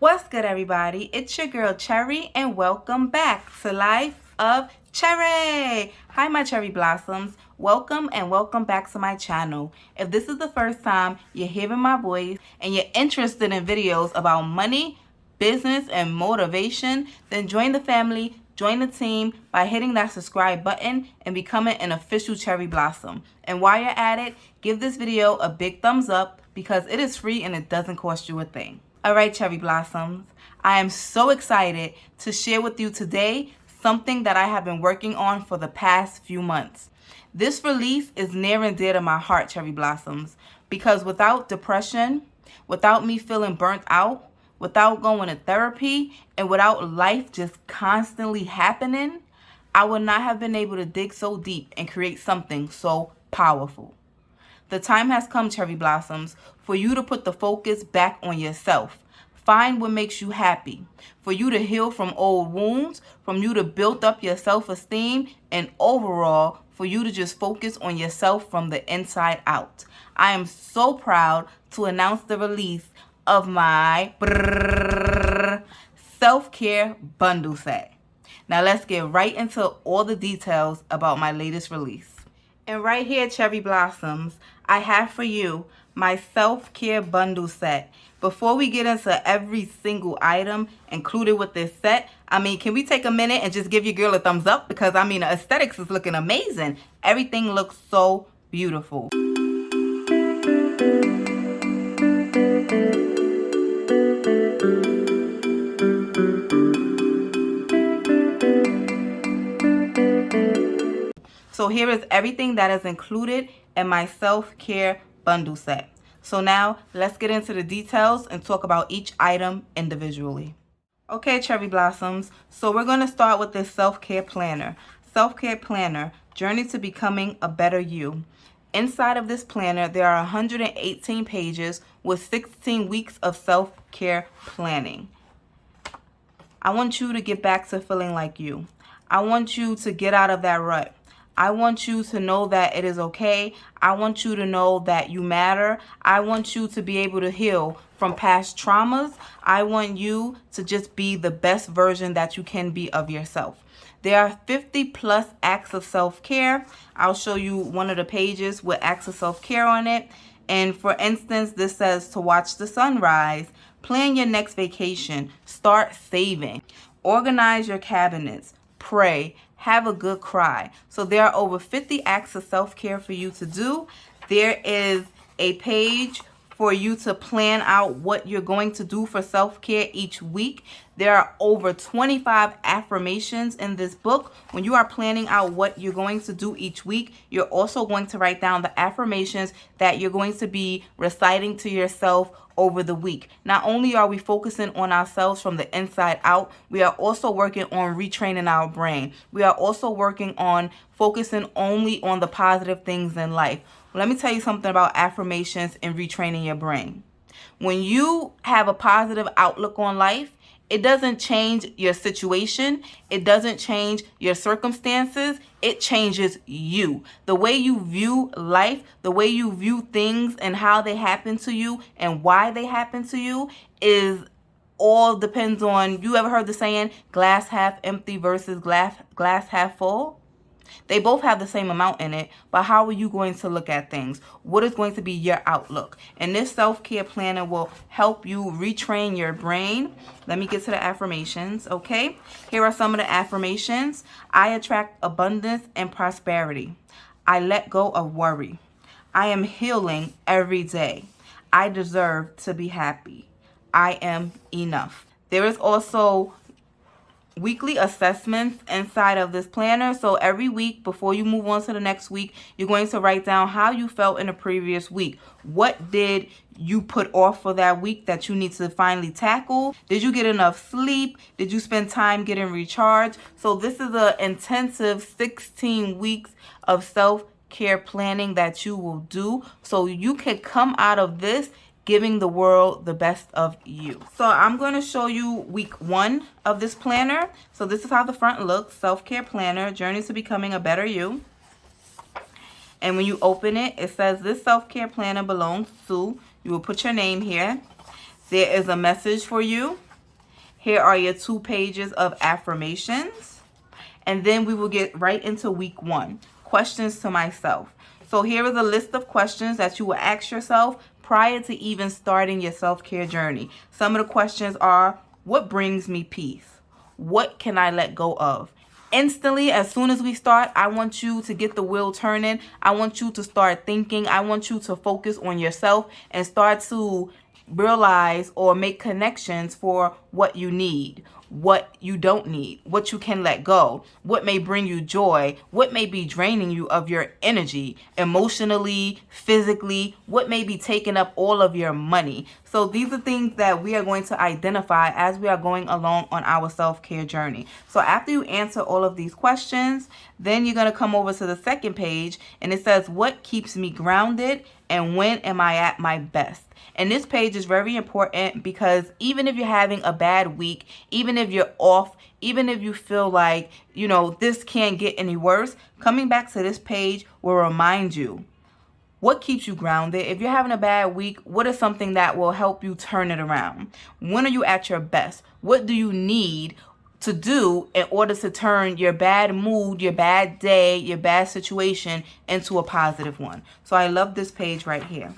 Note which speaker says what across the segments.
Speaker 1: What's good, everybody? It's your girl Cherry, and welcome back to Life of Cherry. Hi, my cherry blossoms. Welcome and welcome back to my channel. If this is the first time you're hearing my voice and you're interested in videos about money, business, and motivation, then join the family, join the team by hitting that subscribe button and becoming an official cherry blossom. And while you're at it, give this video a big thumbs up because it is free and it doesn't cost you a thing. All right, cherry blossoms, I am so excited to share with you today something that I have been working on for the past few months. This release is near and dear to my heart, cherry blossoms, because without depression, without me feeling burnt out, without going to therapy, and without life just constantly happening, I would not have been able to dig so deep and create something so powerful. The time has come, cherry blossoms, for you to put the focus back on yourself. Find what makes you happy, for you to heal from old wounds, from you to build up your self-esteem, and overall, for you to just focus on yourself from the inside out. I am so proud to announce the release of my self-care bundle set. Now let's get right into all the details about my latest release. And right here, cherry blossoms, I have for you my self-care bundle set. Before we get into every single item included with this set, can we take a minute and just give your girl a thumbs up? Because, the aesthetics is looking amazing. Everything looks so beautiful. So here is everything that is included in my self-care bundle set. So now let's get into the details and talk about each item individually. Okay, cherry blossoms, so we're going to start with this self-care planner. Self-care planner, Journey to Becoming a Better You. Inside of this planner, there are 118 pages with 16 weeks of self-care planning. I want you to get back to feeling like you. I want you to get out of that rut. I want you to know that it is okay. I want you to know that you matter. I want you to be able to heal from past traumas. I want you to just be the best version that you can be of yourself. There are 50 plus acts of self-care. I'll show you one of the pages with acts of self-care on it. And for instance, this says to watch the sunrise, plan your next vacation, start saving, organize your cabinets, pray, have a good cry. So there are over 50 acts of self-care for you to do. There is a page for you to plan out what you're going to do for self-care each week. There are over 25 affirmations in this book. When you are planning out what you're going to do each week, you're also going to write down the affirmations that you're going to be reciting to yourself over the week. Not only are we focusing on ourselves from the inside out, we are also working on retraining our brain. We are also working on focusing only on the positive things in life. Let me tell you something about affirmations and retraining your brain. When you have a positive outlook on life, it doesn't change your situation. It doesn't change your circumstances. It changes you. The way you view life, the way you view things and how they happen to you and why they happen to you is all depends on, you ever heard the saying, glass half empty versus glass half full? They both have the same amount in it, but how are you going to look at things? What is going to be your outlook? And this self-care planner will help you retrain your brain. Let me get to the affirmations, okay? Here are some of the affirmations. I attract abundance and prosperity. I let go of worry. I am healing every day. I deserve to be happy. I am enough. There is also weekly assessments inside of this planner. So every week before you move on to the next week, you're going to write down how you felt in the previous week. What did you put off for that week that you need to finally tackle? Did you get enough sleep? Did you spend time getting recharged? So this is an intensive 16 weeks of self-care planning that you will do so you can come out of this giving the world the best of you. So I'm going to show you week 1 of this planner. So this is how the front looks. Self-care planner, Journey to Becoming a Better You. And when you open it, it says this self-care planner belongs to, you will put your name here. There is a message for you. Here are your 2 pages of affirmations. And then we will get right into week 1, questions to myself. So here is a list of questions that you will ask yourself prior to even starting your self-care journey. Some of the questions are, what brings me peace? What can I let go of? Instantly, as soon as we start, I want you to get the wheel turning. I want you to start thinking. I want you to focus on yourself and start to realize or make connections for what you need, what you don't need, what you can let go, what may bring you joy, what may be draining you of your energy, emotionally, physically, what may be taking up all of your money. So these are things that we are going to identify as we are going along on our self-care journey. So after you answer all of these questions, then you're going to come over to the second page, and it says, what keeps me grounded and when am I at my best? And this page is very important because even if you're having a bad week, even if you're off, even if you feel like, this can't get any worse, coming back to this page will remind you what keeps you grounded. If you're having a bad week, what is something that will help you turn it around? When are you at your best? What do you need to do in order to turn your bad mood, your bad day, your bad situation into a positive one? So I love this page right here.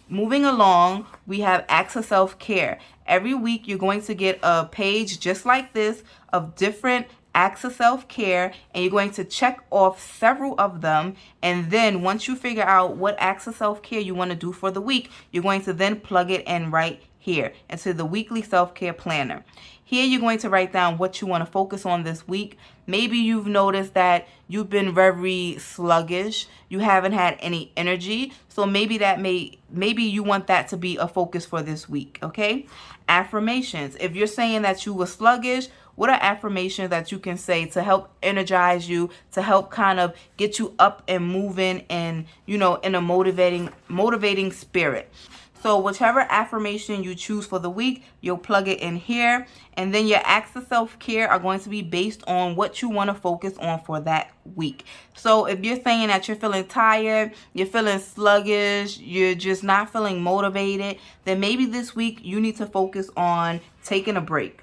Speaker 1: Moving along, we have Acts of Self-Care. Every week you're going to get a page just like this of different acts of self-care, and you're going to check off several of them. And then once you figure out what acts of self-care you want to do for the week, you're going to then plug it in right here into the weekly self-care planner. Here you're going to write down what you want to focus on this week. Maybe you've noticed that you've been very sluggish. You haven't had any energy. So maybe you want that to be a focus for this week, okay? Affirmations. If you're saying that you were sluggish, what are affirmations that you can say to help energize you, to help kind of get you up and moving and, in a motivating spirit? So whichever affirmation you choose for the week, you'll plug it in here. And then your acts of self-care are going to be based on what you want to focus on for that week. So if you're saying that you're feeling tired, you're feeling sluggish, you're just not feeling motivated, then maybe this week you need to focus on taking a break.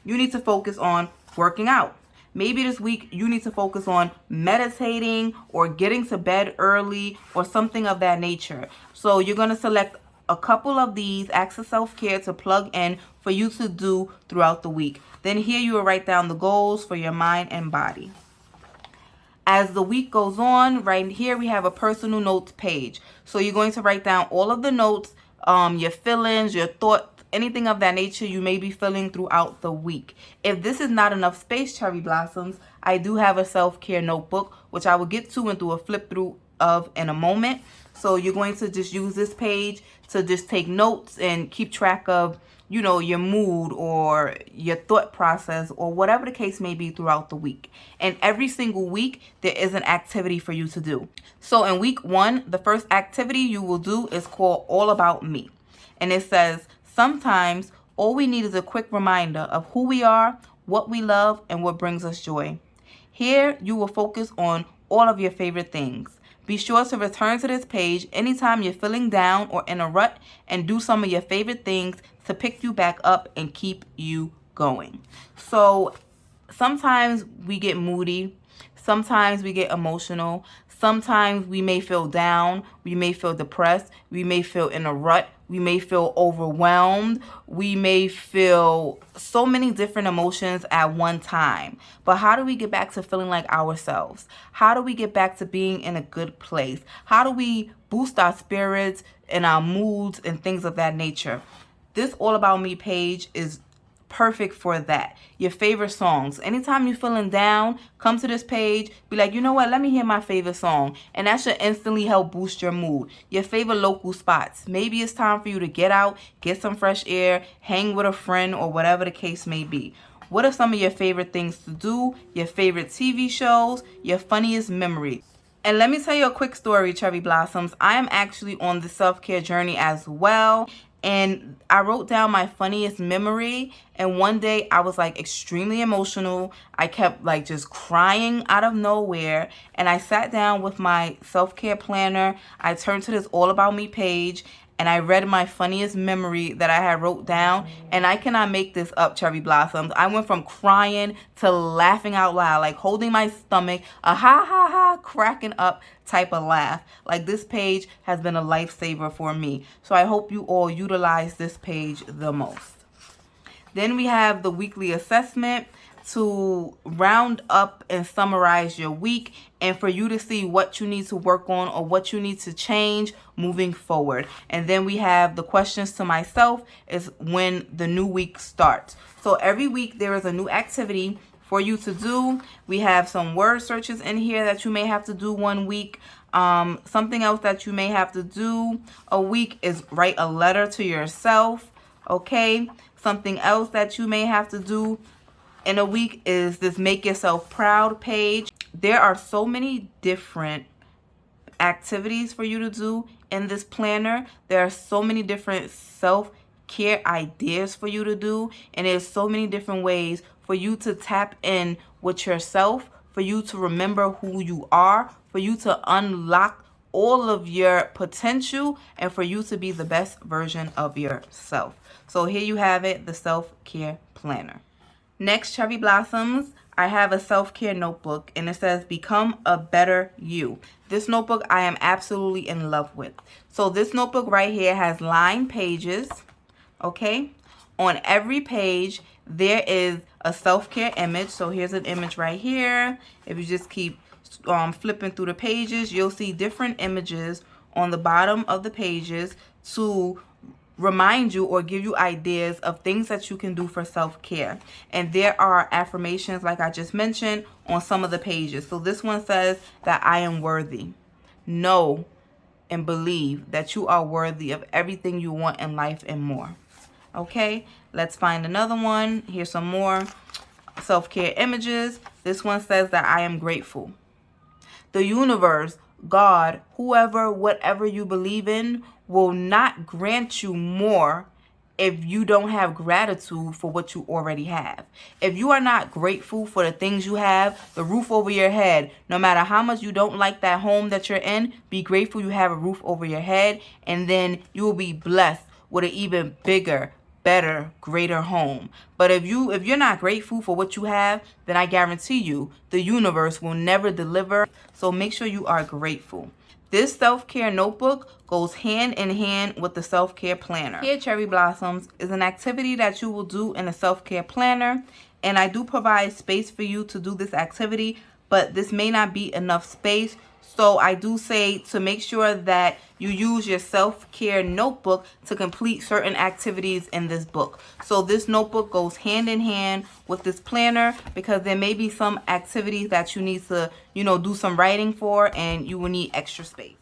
Speaker 1: You need to focus on working out. Maybe this week you need to focus on meditating or getting to bed early or something of that nature. So you're going to select a couple of these acts of self-care to plug in for you to do throughout the week. Then here you will write down the goals for your mind and body. As the week goes on, right here we have a personal notes page. So you're going to write down all of the notes, your feelings, your thoughts, anything of that nature you may be feeling throughout the week. If this is not enough space, Cherry Blossoms, I do have a self-care notebook, which I will get to and do a flip through of in a moment. So you're going to just use this page to just take notes and keep track of, your mood or your thought process or whatever the case may be throughout the week. And every single week, there is an activity for you to do. So in week 1, the first activity you will do is called All About Me. And it says, sometimes all we need is a quick reminder of who we are, what we love, and what brings us joy. Here, you will focus on all of your favorite things. Be sure to return to this page anytime you're feeling down or in a rut and do some of your favorite things to pick you back up and keep you going. So sometimes we get moody. Sometimes we get emotional. Sometimes we may feel down. We may feel depressed. We may feel in a rut. We may feel overwhelmed. We may feel so many different emotions at one time. But how do we get back to feeling like ourselves? How do we get back to being in a good place? How do we boost our spirits and our moods and things of that nature? This All About Me page is perfect for that. Your favorite songs. Anytime you're feeling down, come to this page, be like, you know what, let me hear my favorite song. And that should instantly help boost your mood. Your favorite local spots. Maybe it's time for you to get out, get some fresh air, hang with a friend, or whatever the case may be. What are some of your favorite things to do? Your favorite TV shows? Your funniest memories? And let me tell you a quick story, Cherry Blossoms. I am actually on the self-care journey as well. And I wrote down my funniest memory, and one day I was like extremely emotional. I kept like just crying out of nowhere, and I sat down with my self-care planner. I turned to this All About Me page, and I read my funniest memory that I had wrote down, and I cannot make this up, Cherry Blossoms. I went from crying to laughing out loud, like holding my stomach, a ha ha ha, cracking up type of laugh. Like, this page has been a lifesaver for me. So I hope you all utilize this page the most. Then we have the weekly assessment to round up and summarize your week, and for you to see what you need to work on or what you need to change moving forward. And then we have the questions to myself is when the new week starts. So every week there is a new activity for you to do. We have some word searches in here that you may have to do one week. Something else that you may have to do a week is write a letter to yourself. Okay, something else that you may have to do in a week is this make yourself proud page. There are so many different activities for you to do in this planner. There are so many different self-care ideas for you to do, and there's so many different ways for you to tap in with yourself, for you to remember who you are, for you to unlock all of your potential, and for you to be the best version of yourself. So here you have it, the self-care planner. Next, Cherry Blossoms, I have a self-care notebook, and it says become a better you. This notebook I am absolutely in love with. So this notebook right here has lined pages, okay? On every page, there is a self-care image. So here's an image right here. If you just keep flipping through the pages, you'll see different images on the bottom of the pages to remind you or give you ideas of things that you can do for self-care. And there are affirmations, like I just mentioned, on some of the pages. So this one says that I am worthy. Know and believe that you are worthy of everything you want in life and more. Okay, let's find another one. Here's some more self-care images. This one says that I am grateful. The universe, God, whoever, whatever you believe in, will not grant you more if you don't have gratitude for what you already have. If you are not grateful for the things you have, the roof over your head, no matter how much you don't like that home that you're in, be grateful you have a roof over your head, and then you will be blessed with an even bigger, better, greater home. But if you're not grateful for what you have, then I guarantee you the universe will never deliver. So make sure you are grateful. This self-care notebook goes hand in hand with the self-care planner. Here, Cherry Blossoms, is an activity that you will do in a self-care planner, and I do provide space for you to do this activity, but this may not be enough space. So I do say to make sure that you use your self-care notebook to complete certain activities in this book. So this notebook goes hand in hand with this planner, because there may be some activities that you need to, do some writing for, and you will need extra space.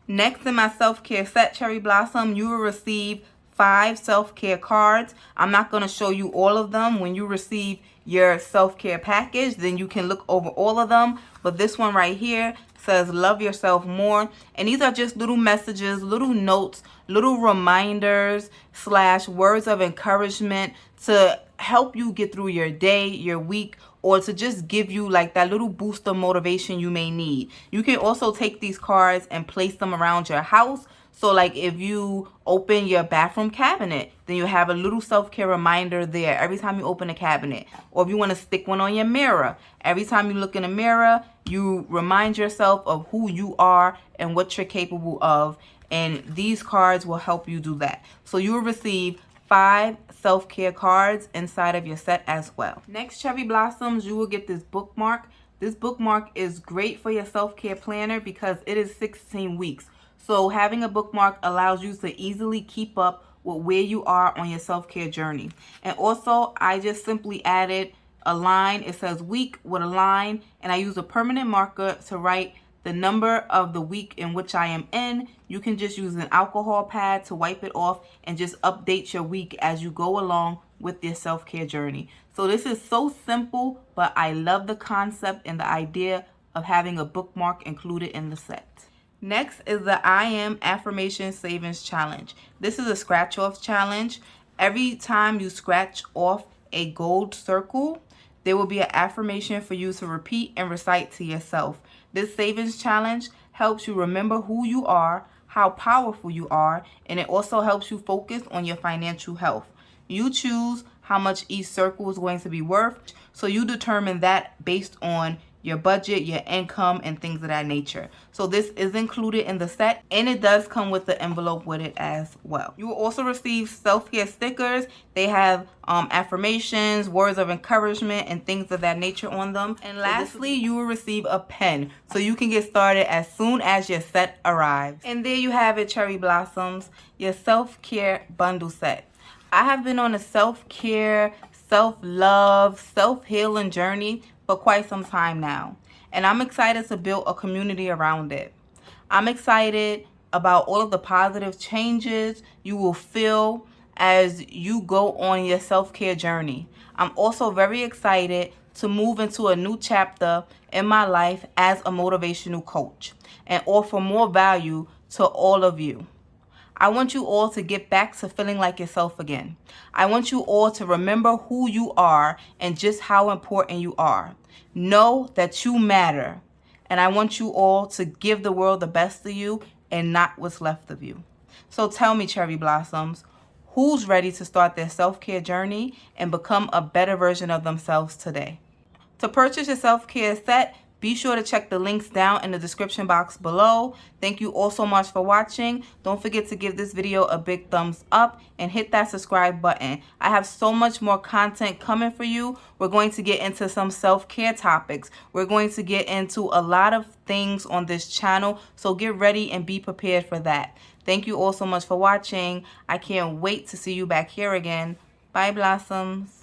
Speaker 1: Next in my self-care set, Cherry Blossom, you will receive 5 self-care cards. I'm not going to show you all of them. When you receive your self-care package, then you can look over all of them. But this one right here says love yourself more, and these are just little messages, little notes, little reminders / words of encouragement to help you get through your day, your week, or to just give you like that little boost of motivation you may need. You can also take these cards and place them around your house. So like if you open your bathroom cabinet, then you have a little self-care reminder there every time you open a cabinet. Or if you want to stick one on your mirror, every time you look in a mirror, you remind yourself of who you are and what you're capable of. And these cards will help you do that. So you will receive 5 self-care cards inside of your set as well. Next, Cherry Blossoms, you will get this bookmark. This bookmark is great for your self-care planner because it is 16 weeks. So having a bookmark allows you to easily keep up with where you are on your self-care journey. And also, I just simply added a line. It says week with a line, and I use a permanent marker to write the number of the week in which I am in. You can just use an alcohol pad to wipe it off and just update your week as you go along with your self-care journey. So this is so simple, but I love the concept and the idea of having a bookmark included in the set. Next is the I Am Affirmation Savings Challenge. This is a scratch off challenge. Every time you scratch off a gold circle, there will be an affirmation for you to repeat and recite to yourself. This savings challenge helps you remember who you are, how powerful you are, and it also helps you focus on your financial health. You choose how much each circle is going to be worth, so you determine that based on your budget, your income, and things of that nature. So this is included in the set, and it does come with the envelope with it as well. You will also receive self-care stickers. They have affirmations, words of encouragement, and things of that nature on them. And lastly, you will receive a pen, so you can get started as soon as your set arrives. And there you have it, Cherry Blossoms, your self-care bundle set. I have been on a self-care, self-love, self-healing journey for quite some time now, and I'm excited to build a community around it. I'm excited about all of the positive changes you will feel as you go on your self-care journey. I'm also very excited to move into a new chapter in my life as a motivational coach and offer more value to all of you. I want you all to get back to feeling like yourself again. I want you all to remember who you are and just how important you are. Know that you matter. And I want you all to give the world the best of you and not what's left of you. So tell me, Cherry Blossoms, who's ready to start their self-care journey and become a better version of themselves today? To purchase your self-care set, be sure to check the links down in the description box below. Thank you all so much for watching. Don't forget to give this video a big thumbs up and hit that subscribe button. I have so much more content coming for you. We're going to get into some self-care topics. We're going to get into a lot of things on this channel, so get ready and be prepared for that. Thank you all so much for watching. I can't wait to see you back here again. Bye, Blossoms.